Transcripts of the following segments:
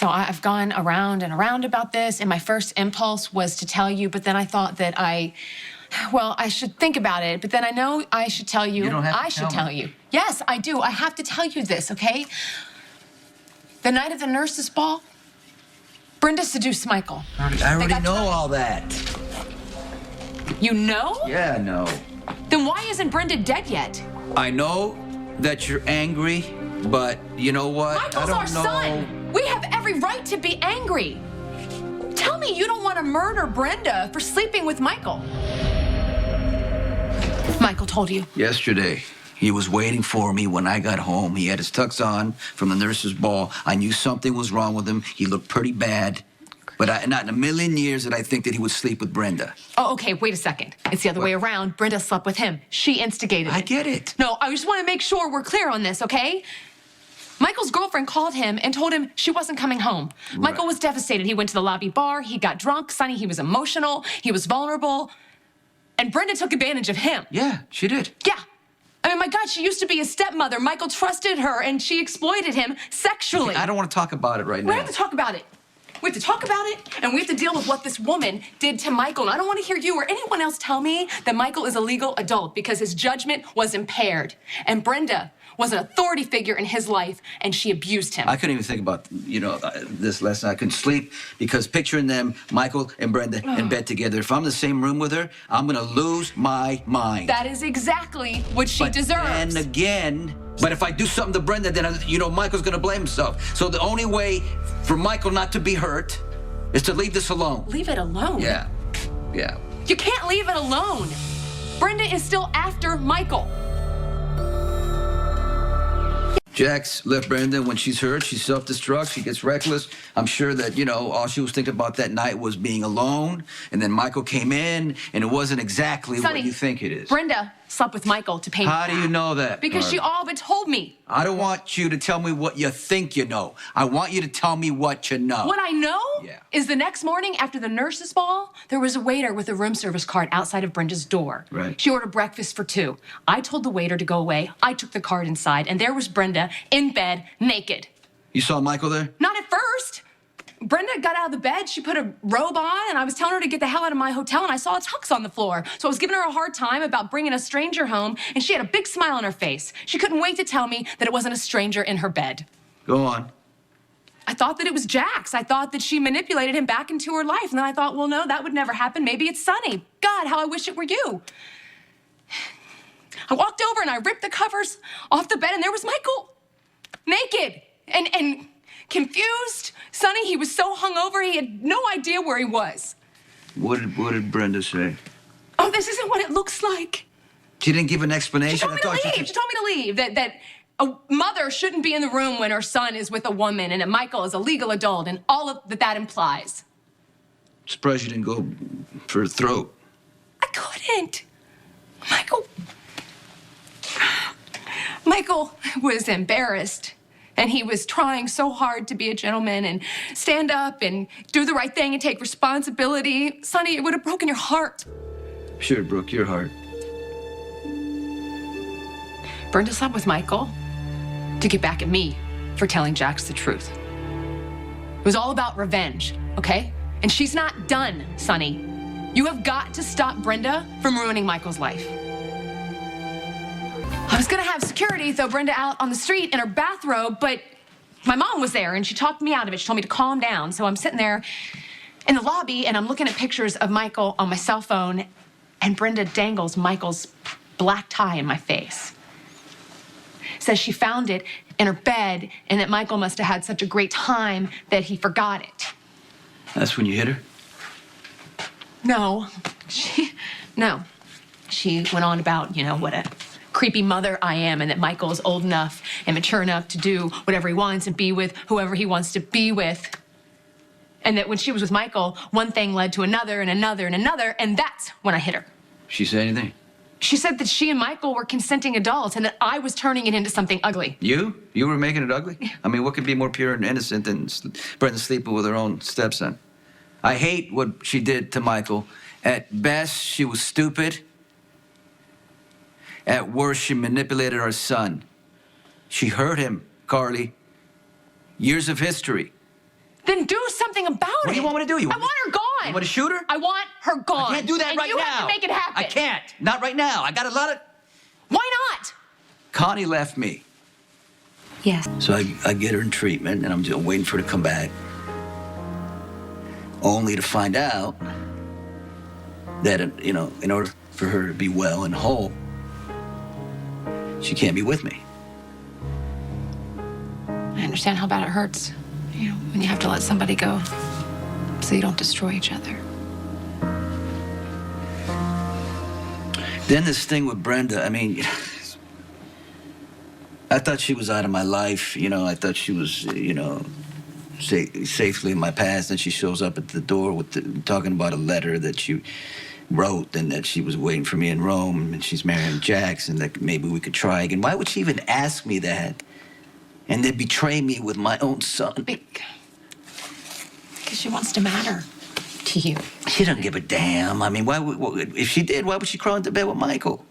So I've gone around and around about this, and my first impulse was to tell you, but then I thought that I should think about it, but then I know I should tell you. You don't have to I should tell you. Yes, I do. I have to tell you this, okay? The night of the nurses' ball, Brenda seduced Michael. I already know all that. You know? Yeah, I know. Then why isn't Brenda dead yet? I know that you're angry, but you know what? Michael's I our don't know. son. We have every right to be angry. Tell me you don't want to murder Brenda for sleeping with Michael. Michael told you. Yesterday, he was waiting for me when I got home. He had his tux on from the nurse's ball. I knew something was wrong with him. He looked pretty bad. But not in a million years did I think that he would sleep with Brenda. Oh, okay, wait a second. It's the other way around. Brenda slept with him. She instigated it. I get it. No, I just want to make sure we're clear on this, okay? Michael's girlfriend called him and told him she wasn't coming home. Right. Michael was devastated. He went to the lobby bar. He got drunk. Sonny, he was emotional. He was vulnerable. And Brenda took advantage of him. Yeah, she did. Yeah. I mean, my God, she used to be his stepmother. Michael trusted her, and she exploited him sexually. Okay, I don't want to talk about it right now. We have to talk about it. We have to talk about it, and we have to deal with what this woman did to Michael. And I don't want to hear you or anyone else tell me that Michael is a legal adult because his judgment was impaired. And Brenda was an authority figure in his life, and she abused him. I couldn't even think about, this last night. I couldn't sleep because picturing them, Michael and Brenda, in bed together. If I'm in the same room with her, I'm going to lose my mind. That is exactly what she deserves. And again, but if I do something to Brenda, then, Michael's going to blame himself. So the only way for Michael not to be hurt is to leave this alone. Leave it alone? Yeah. You can't leave it alone. Brenda is still after Michael. Jax left Brenda when she's hurt. She self-destructs. She gets reckless. I'm sure that, all she was thinking about that night was being alone. And then Michael came in, and it wasn't exactly Sonny, what you think it is. Brenda slept with Michael to pay me How do you back. know that? Because she all but told me. I don't want you to tell me what you think you know. I want you to tell me what you know. What I know Yeah. is the next morning after the nurse's ball, there was a waiter with a room service card outside of Brenda's door. Right. She ordered breakfast for 2. I told the waiter to go away. I took the card inside, and there was Brenda in bed, naked. You saw Michael there? Not at first. Brenda got out of the bed, she put a robe on, and I was telling her to get the hell out of my hotel, and I saw a tux on the floor. So I was giving her a hard time about bringing a stranger home, and she had a big smile on her face. She couldn't wait to tell me that it wasn't a stranger in her bed. Go on. I thought that it was Jax. I thought that she manipulated him back into her life. And then I thought, well, no, that would never happen. Maybe it's Sonny. God, how I wish it were you. I walked over and I ripped the covers off the bed, and there was Michael, naked and confused. Sonny, he was so hungover, he had no idea where he was. What did Brenda say? Oh, this isn't what it looks like. She didn't give an explanation? She told me to leave. She told me to leave. That a mother shouldn't be in the room when her son is with a woman, and that Michael is a legal adult, and all of that implies. Surprised you didn't go for a throat. I couldn't. Michael was embarrassed, and he was trying so hard to be a gentleman and stand up and do the right thing and take responsibility. Sonny, it would have broken your heart. Sure, it broke your heart. Brenda slept with Michael to get back at me for telling Jax the truth. It was all about revenge, okay? And she's not done, Sonny. You have got to stop Brenda from ruining Michael's life. I was gonna have security throw Brenda out on the street in her bathrobe, but my mom was there and she talked me out of it. She told me to calm down. So I'm sitting there in the lobby and I'm looking at pictures of Michael on my cell phone, and Brenda dangles Michael's black tie in my face. Says she found it in her bed and that Michael must have had such a great time that he forgot it. That's when you hit her? No. She went on about, what a creepy mother I am, and that Michael is old enough and mature enough to do whatever he wants and be with whoever he wants to be with. And that when she was with Michael, one thing led to another and another and another, and that's when I hit her. She say anything? She said that she and Michael were consenting adults and that I was turning it into something ugly. You? You were making it ugly? I mean, what could be more pure and innocent than Brenda sleeping with her own stepson? I hate what she did to Michael. At best, she was stupid. At worst, she manipulated our son. She hurt him, Carly. Years of history. Then do something about it. What do you want me to do? I want her gone. You want to shoot her? I want her gone. I can't do that and right now. you have to make it happen. I can't. Not right now. I got a lot of... Why not? Connie left me. Yes. So I get her in treatment, and I'm just waiting for her to come back. Only to find out that, you know, in order for her to be well and whole, she can't be with me. I understand how bad it hurts, you know, when you have to let somebody go so you don't destroy each other. Then this thing with Brenda, I mean, I thought she was out of my life, you know. I thought she was, you know, safely in my past. And she shows up at the door with talking about a letter that she wrote and that she was waiting for me in Rome and she's marrying Jackson, that maybe we could try again. Why would she even ask me that and then betray me with my own son? Because she wants to matter to you. She doesn't give a damn. I mean, if she did, why would she crawl into bed with Michael?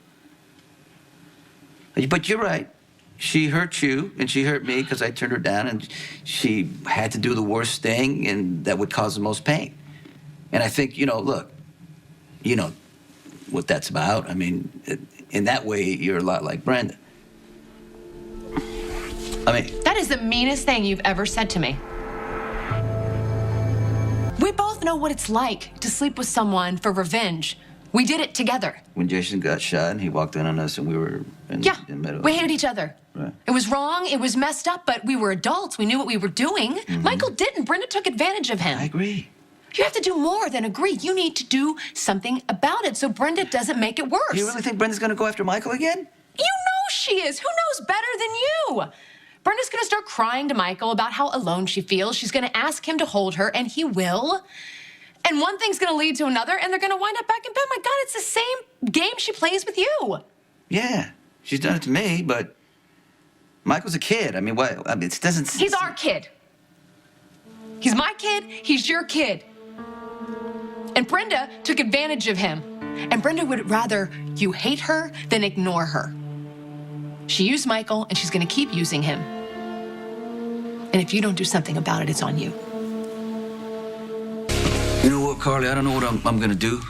But you're right. She hurt you, and she hurt me because I turned her down, and she had to do the worst thing, and that would cause the most pain. And I think, you know, look, you know what that's about. I mean, in that way, you're a lot like Brenda. I mean... That is the meanest thing you've ever said to me. We both know what it's like to sleep with someone for revenge. We did it together. When Jason got shot and he walked in on us and we were in the middle. We hated each other. Right. It was wrong, it was messed up, but we were adults. We knew what we were doing. Mm-hmm. Michael didn't. Brenda took advantage of him. I agree. You have to do more than agree. You need to do something about it so Brenda doesn't make it worse. You really think Brenda's gonna go after Michael again? You know she is. Who knows better than you? Brenda's gonna start crying to Michael about how alone she feels. She's gonna ask him to hold her, and he will. And one thing's gonna lead to another, and they're gonna wind up back in bed. My God, it's the same game she plays with you. Yeah, she's done it to me, but Michael's a kid. I mean, why? I mean, it doesn't... He's our kid. He's my kid, he's your kid. And Brenda took advantage of him. And Brenda would rather you hate her than ignore her. She used Michael, and she's gonna keep using him. And if you don't do something about it, it's on you. You know what, Carly? I don't know what I'm gonna do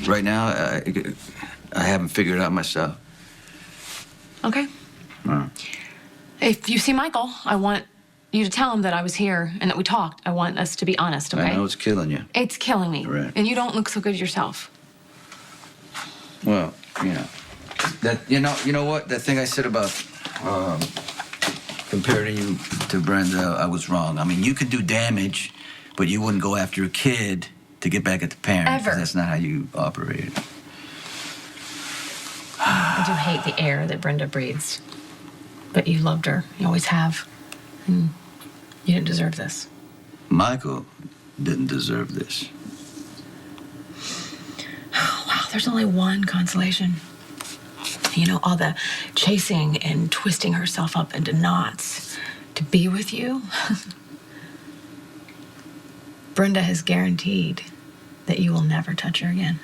right now. I haven't figured it out myself. Okay. If you see Michael, I want you to tell him that I was here and that we talked. I want us to be honest, okay? I know it's killing you. It's killing me. Right. And you don't look so good yourself. Well, you know, you know what? That thing I said about comparing you to Brenda, I was wrong. I mean, you could do damage, but you wouldn't go after a kid to get back at the parent. Ever. That's not how you operate. I do hate the air that Brenda breathes. But you loved her. You always have. And you didn't deserve this. Michael didn't deserve this. Oh, wow, there's only one consolation. You know, all the chasing and twisting herself up into knots to be with you. Brenda has guaranteed that you will never touch her again.